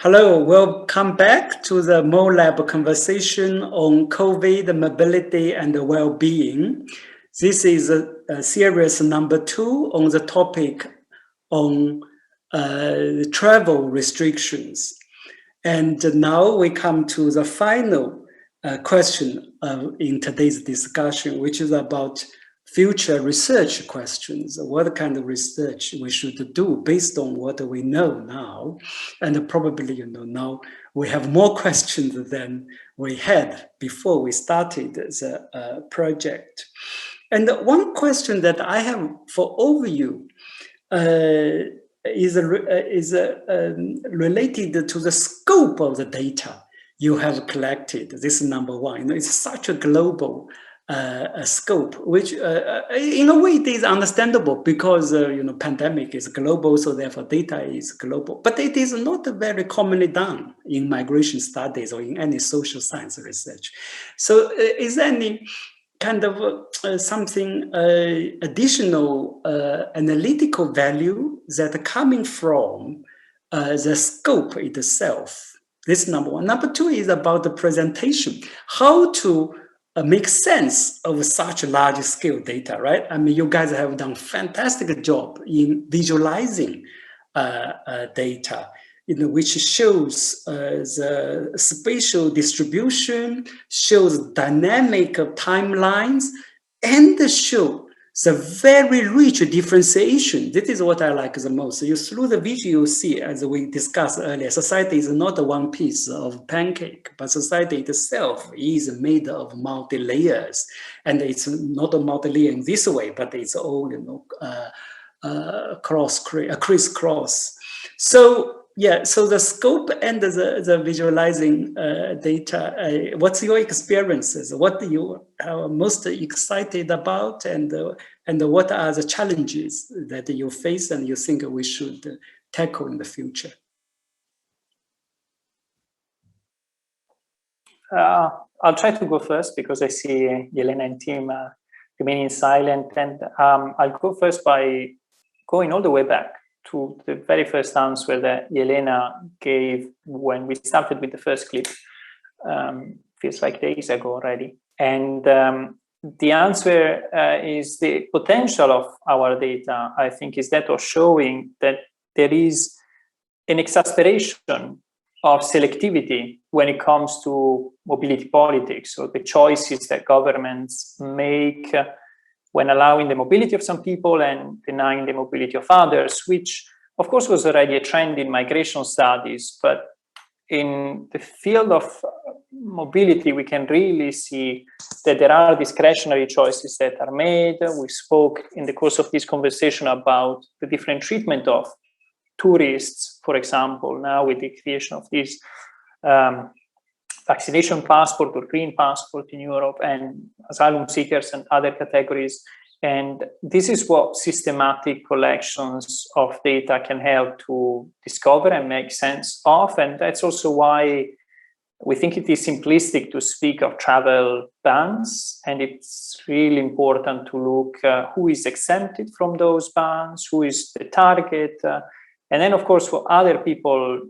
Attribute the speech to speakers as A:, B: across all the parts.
A: Hello, welcome back to the MoLab conversation on COVID, mobility, and well-being. This is a series number 2 on the topic on travel restrictions. And now we come to the final question in today's discussion, which is about future research questions. What kind of research we should do based on what we know now. And probably, now we have more questions than we had before we started the project. And one question that I have for all of you is related to the scope of the data you have collected. This is number one. It's such a global scope, which in a way it is understandable because pandemic is global, so therefore data is global. But it is not very commonly done in migration studies or in any social science research. So is there any kind of something additional analytical value that are coming from the scope itself? This is number one. Number two is about the presentation. How to make sense of such large scale data, right? I mean, you guys have done a fantastic job in visualizing data, which shows the spatial distribution, shows dynamic timelines, and show the very rich differentiation. This is what I like the most. Through the visual, you see, as we discussed earlier, society is not one piece of pancake, but society itself is made of multi-layers. And it's not a multi-layer in this way, but it's all, crisscross. So, yeah, so the scope and the visualizing data, what's your experiences? What you are most excited about, and what are the challenges that you face and you think we should tackle in the future?
B: I'll try to go first because I see Jelena and team remaining silent, and I'll go first by going all the way back to the very first answer that Jelena gave when we started with the first clip. Feels like days ago already. And the answer is the potential of our data, I think, is that of showing that there is an exasperation of selectivity when it comes to mobility politics, or the choices that governments make when allowing the mobility of some people and denying the mobility of others, which of course was already a trend in migration studies. But in the field of mobility, we can really see that there are discretionary choices that are made. We spoke in the course of this conversation about the different treatment of tourists, for example, now with the creation of this vaccination passport or green passport in Europe, and asylum seekers and other categories. And this is what systematic collections of data can help to discover and make sense of. And that's also why we think it is simplistic to speak of travel bans. And it's really important to look who is exempted from those bans, who is the target. And then, of course, what other people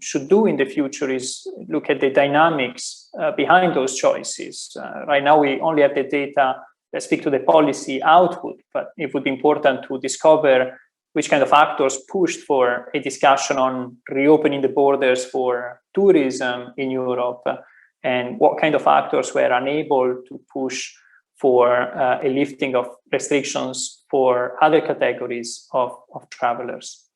B: should do in the future is look at the dynamics behind those choices. Right now, we only have the data that speak to the policy output, but it would be important to discover which kind of actors pushed for a discussion on reopening the borders for tourism in Europe, and what kind of actors were unable to push for a lifting of restrictions for other categories of travelers.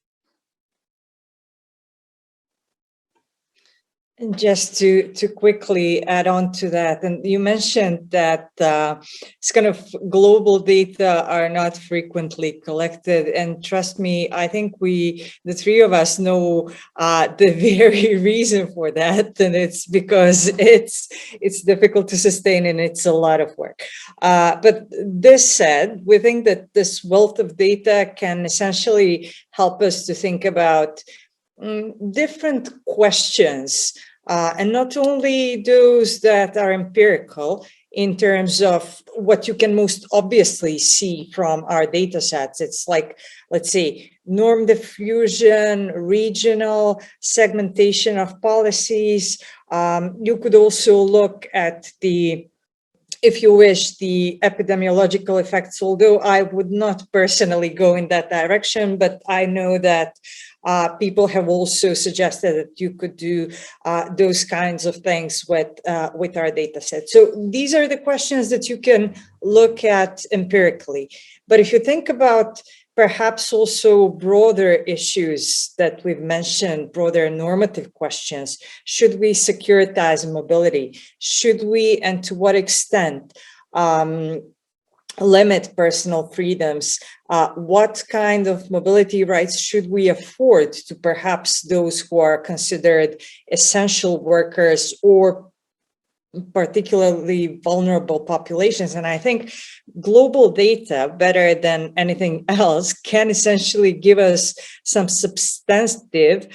C: And just to quickly add on to that, and you mentioned that this kind of global data are not frequently collected. And trust me, I think the three of us know the very reason for that, and it's because it's difficult to sustain and it's a lot of work. But this said, we think that this wealth of data can essentially help us to think about different questions, and not only those that are empirical in terms of what you can most obviously see from our data sets. It's like, let's say, norm diffusion, regional segmentation of policies. You could also look at the, if you wish, the epidemiological effects, although I would not personally go in that direction, but I know that people have also suggested that you could do those kinds of things with our data set. So these are the questions that you can look at empirically. But if you think about perhaps also broader issues that we've mentioned, broader normative questions, should we securitize mobility? Should we, and to what extent, limit personal freedoms? What kind of mobility rights should we afford to perhaps those who are considered essential workers or particularly vulnerable populations? And I think global data, better than anything else, can essentially give us some substantive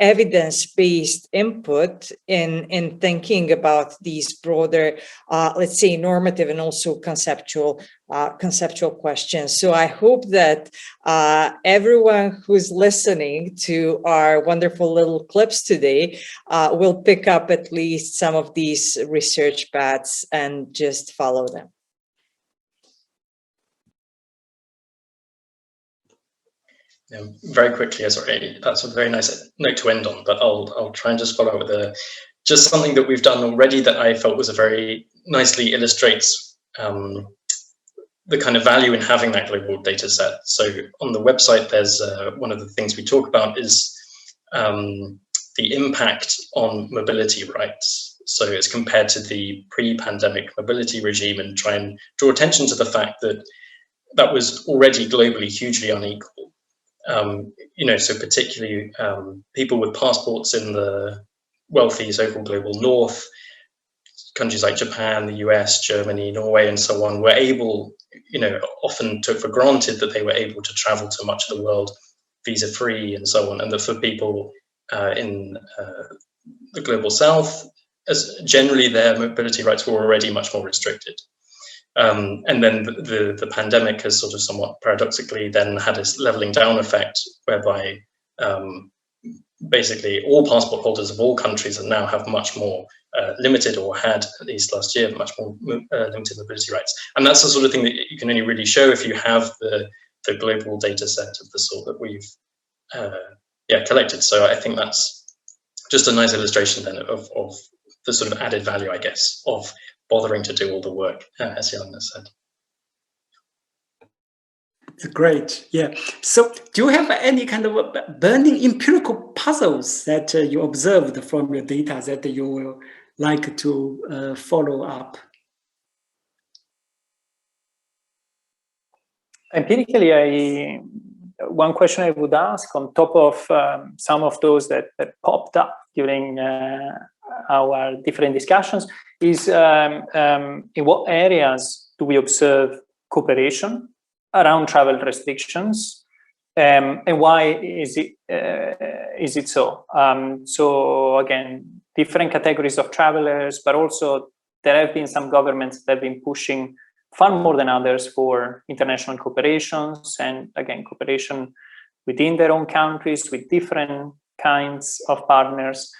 C: evidence-based input in thinking about these broader, let's say, normative and also conceptual questions. So I hope that everyone who's listening to our wonderful little clips today will pick up at least some of these research paths and just follow them.
D: Very quickly, sorry, that's a very nice note to end on, but I'll try and just follow up with just something that we've done already that I felt was a very nicely illustrates the kind of value in having that global data set. So on the website, there's one of the things we talk about is the impact on mobility rights. So it's compared to the pre-pandemic mobility regime and try and draw attention to the fact that that was already globally hugely unequal. So particularly people with passports in the wealthy so-called global north, countries like Japan, the US, Germany, Norway, and so on, were able, often took for granted that they were able to travel to much of the world visa-free and so on, and that for people in the global south, as generally their mobility rights were already much more restricted. And then the pandemic has sort of somewhat paradoxically then had this leveling down effect, whereby basically all passport holders of all countries now have much more limited, or had at least last year, much more limited mobility rights. And that's the sort of thing that you can only really show if you have the global data set of the sort that we've collected. So I think that's just a nice illustration then of the sort of added value, I guess, of bothering to do all the work, as Jelena said.
A: Great, yeah. So do you have any kind of burning empirical puzzles that you observed from your data that you will like to follow up?
B: Empirically, one question I would ask on top of some of those that popped up during our different discussions is in what areas do we observe cooperation around travel restrictions, and why is it so? So again, different categories of travelers, but also there have been some governments that have been pushing far more than others for international cooperations, and again, cooperation within their own countries with different kinds of partners.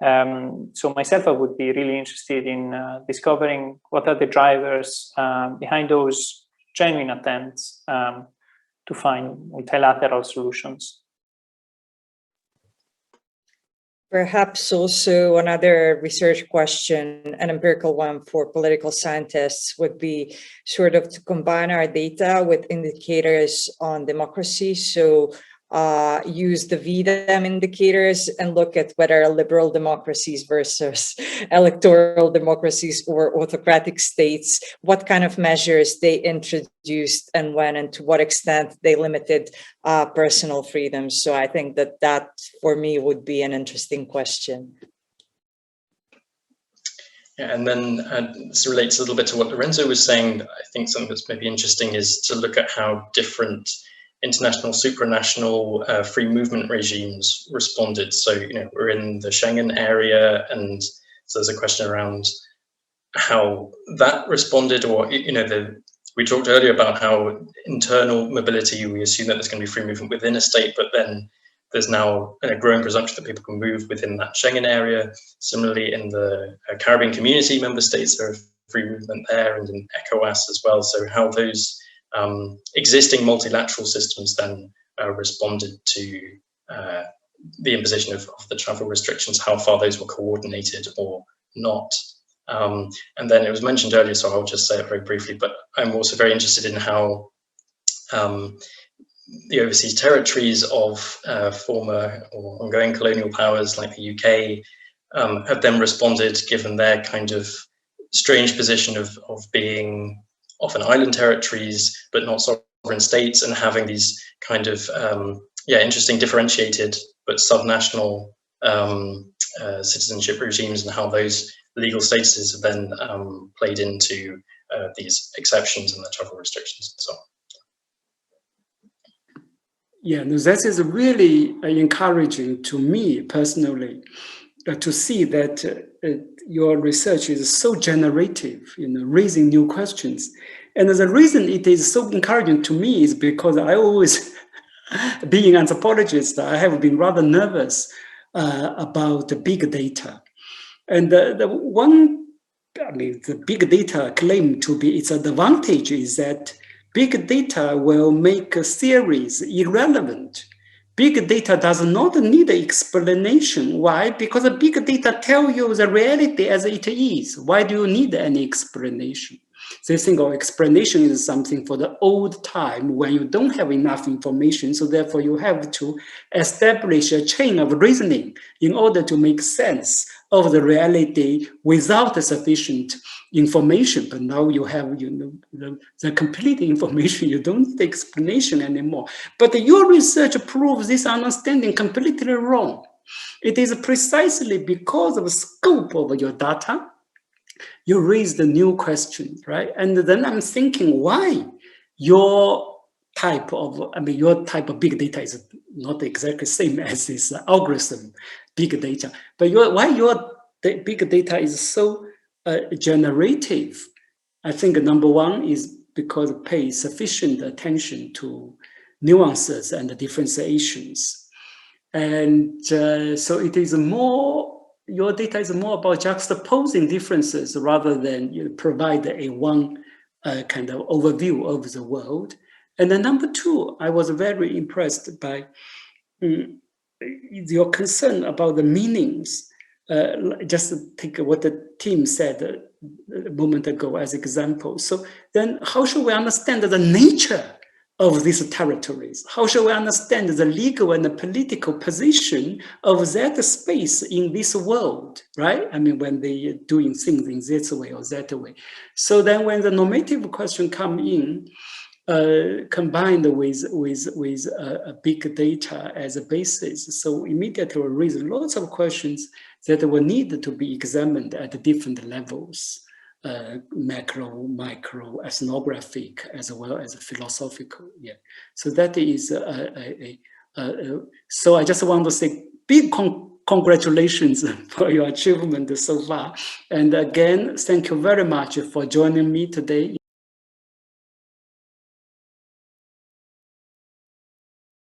B: So myself, I would be really interested in discovering what are the drivers behind those genuine attempts to find multilateral solutions.
C: Perhaps also another research question, an empirical one for political scientists, would be sort of to combine our data with indicators on democracy. So use the VDEM indicators and look at whether liberal democracies versus electoral democracies or autocratic states, what kind of measures they introduced and when, and to what extent they limited personal freedoms. So I think that for me would be an interesting question.
D: Yeah, and then this relates a little bit to what Lorenzo was saying. I think something that's maybe interesting is to look at how different international, supranational free movement regimes responded. So, we're in the Schengen area, and so there's a question around how that responded, or we talked earlier about how internal mobility, we assume that there's going to be free movement within a state, but then there's now a growing presumption that people can move within that Schengen area. Similarly, in the Caribbean Community member states, there are free movement there, and in ECOWAS as well. So how those existing multilateral systems then responded to the imposition of the travel restrictions, how far those were coordinated or not. And then it was mentioned earlier, so I'll just say it very briefly, but I'm also very interested in how the overseas territories of former or ongoing colonial powers like the UK have then responded, given their kind of strange position of being often island territories, but not sovereign states, and having these kind of interesting differentiated but subnational citizenship regimes, and how those legal statuses have then played into these exceptions and the travel restrictions and so on.
A: Yeah, no, that is really encouraging to me personally to see that your research is so generative, raising new questions. And the reason it is so encouraging to me is because I always, being an anthropologist, I have been rather nervous about the big data. And the big data claim to be its advantage is that big data will make theories irrelevant. Big data does not need explanation. Why? Because the big data tell you the reality as it is. Why do you need any explanation? They think explanation is something for the old time when you don't have enough information, so therefore you have to establish a chain of reasoning in order to make sense of the reality without sufficient information. But now you have the complete information, you don't need explanation anymore. But your research proves this understanding completely wrong. It is precisely because of the scope of your data you raise the new question, right? And then I'm thinking, why your type of big data is not exactly the same as this algorithm big data, but why your big data is so generative? I think number one is because it pays sufficient attention to nuances and differentiations. And so it is more, your data is more about juxtaposing differences rather than provide a one kind of overview of the world. And then number two, I was very impressed by your concern about the meanings. Just to take what the team said a moment ago as example. So then how should we understand the nature of these territories? How shall we understand the legal and the political position of that space in this world, right? I mean, when they are doing things in this way or that way. So then when the normative question come in, combined with big data as a basis, so immediately raise lots of questions that will need to be examined at different levels. Macro, micro, ethnographic, as well as philosophical. Yeah. So that is so I just want to say big congratulations for your achievement so far. And again, thank you very much for joining me today.